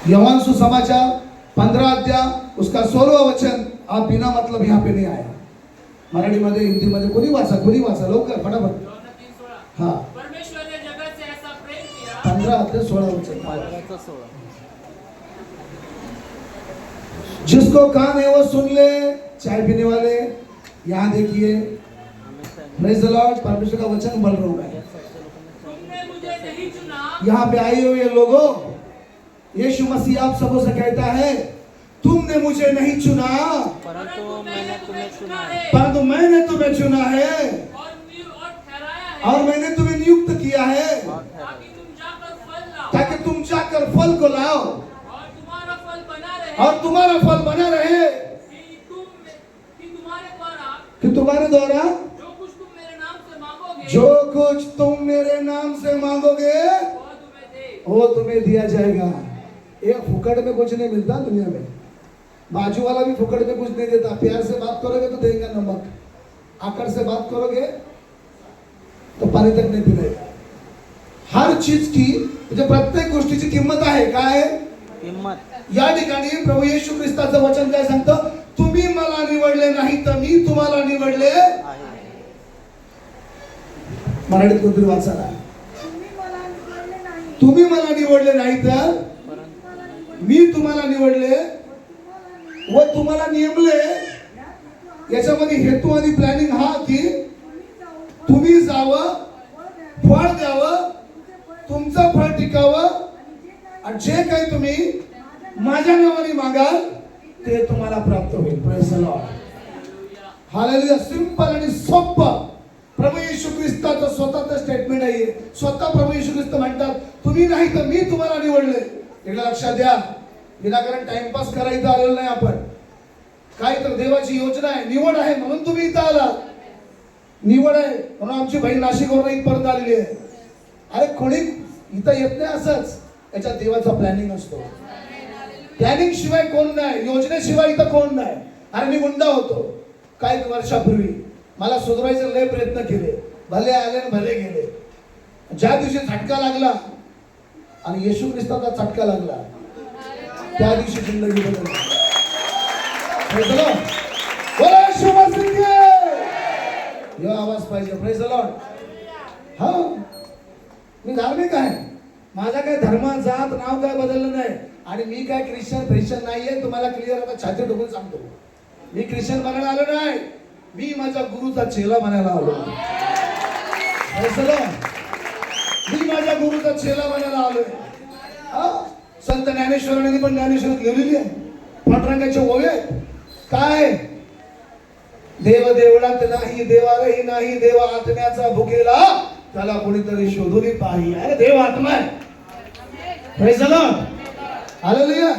यौहान सुसमाचार 15 अध्याय उसका 16वां वचन। आप बिना मतलब यहाँ पे नहीं आया। मराठी मध्ये, हिंदी मध्ये कोणी वाचा लवकर फटाफट। हाँ, परमेश्वर ने जगत से ऐसा प्रेम किया। 15 अध्याय 16 वचन। जिसको कान है वो सुन ले। चाय पीने वाले यहाँ देखिए, प्रेज़ द लॉर्ड। परमेश्वर का वचन बोल रहा हूँ मैं। तुमने मुझे नहीं चुना। यहाँ पे आए हुए लोगों, यीशु मसीह आप सबों से कहता है, तुमने मुझे नहीं चुना, परंतु मैंने तुम्हें चुना है। परंतु मैंने तुम्हें चुना है और ठहराया है। और मैंने तुम्हें नियुक्त किया है ताकि तुम जाकर फल लाओ। ताकि तुम जाकर फल को लाओ और तुम्हारा फल बना रहे। और तुम्हारा फल बना रहे, कि तुम्हारे द्वारा जो कुछ तुम मेरे नाम से मांगोगे, जो कुछ तुम मेरे नाम से मांगोगे वो तुम्हें दिया जाएगा। एक फुकट में कुछ नहीं मिलता दुनिया में। बाजू वाला भी फुकट में कुछ नहीं देता। प्यार से बात करोगे तो देगा नमक, आकर से बात करोगे तो पाणी तक नाही पिलायचं। हर चीज की म्हणजे प्रत्येक गोष्टीची किंमत आहे। काय किंमत? या ठिकाणी प्रभू येशू ख्रिस्ताचं वचन काय सांगतं? तुम्ही मला निवडले नाही तर मी तुम्हाला निवडले आहे। मराठीत कोणतरी वाचा ना, तुम्ही मला निवडले नाही तर मी तुम्हाला निवडले व तुम्हाला नियमले। याच्यामध्ये हेतू आणि प्लॅनिंग हा की तुम्ही जावं, फळ द्यावं, तुमचं फळ टिकावं आणि जे काही तुम्ही माझ्या नावाने मागाल ते तुम्हाला प्राप्त होईल। Praise the Lord, hallelujah. Simple आणि सोपं प्रभू येशू ख्रिस्ताचं स्वतःचं स्टेटमेंट आहे। स्वतः प्रभू येशू ख्रिस्त म्हणतात, तुम्ही नाही तर मी तुम्हाला निवडले। एकदा लक्षात द्या, विनाकारण टाइमपास करायचं आलेलं नाही आपण। काय तर देवाची योजना आहे, निवड आहे म्हणून तुम्ही इथं आला। निवड आहे म्हणून आमची बहीण नाशिकवरून इथपर्यंत आलेली आहे। अरे कोणी इथं येत नाही असंच, याच्यात देवाचा प्लॅनिंग असतो। प्लॅनिंग शिवाय कोण नाही, योजनेशिवाय इथं कोण नाही। अरे मी गुंडा होतो काही वर्षापूर्वी, मला सुधारायचे लय प्रयत्न केले, भले आले आणि भले गेले। ज्या दिवशी झटका लागला आणि येशू ख्रिस्ताचा झटका लागला त्या दिवशी जिंदगी बदलली। प्रेज द लॉर्ड, बोला येशू मसीह की यो आवाज पाहिजे। Praise the Lord. हा, मी धार्मिक आहे, माझा काय धर्म जात नाव काय बदललं नाही आणि मी काय ख्रिश्चन नाहीये। तुम्हाला क्लिअर आता छाती ठोकून सांगतो, मी ख्रिश्चन बनायला आलो नाही, मी माझ्या गुरुचा चेला बनायला आलो। प्रेज द लॉर्ड, मी माझ्या गुरुचा चेला बनायला आलोय। संत ज्ञानेश्वरांनी पण ज्ञानेश्वरात लिहिलेली आहे, पांडुरंगाचे ओवे काय? देव देवळात नाही, देवारही नाही, देवा आत्म्याचा भुकेला त्याला कोणीतरी शोधून पाही। अरे देव आत्मा आहे। Praise the Lord, hallelujah.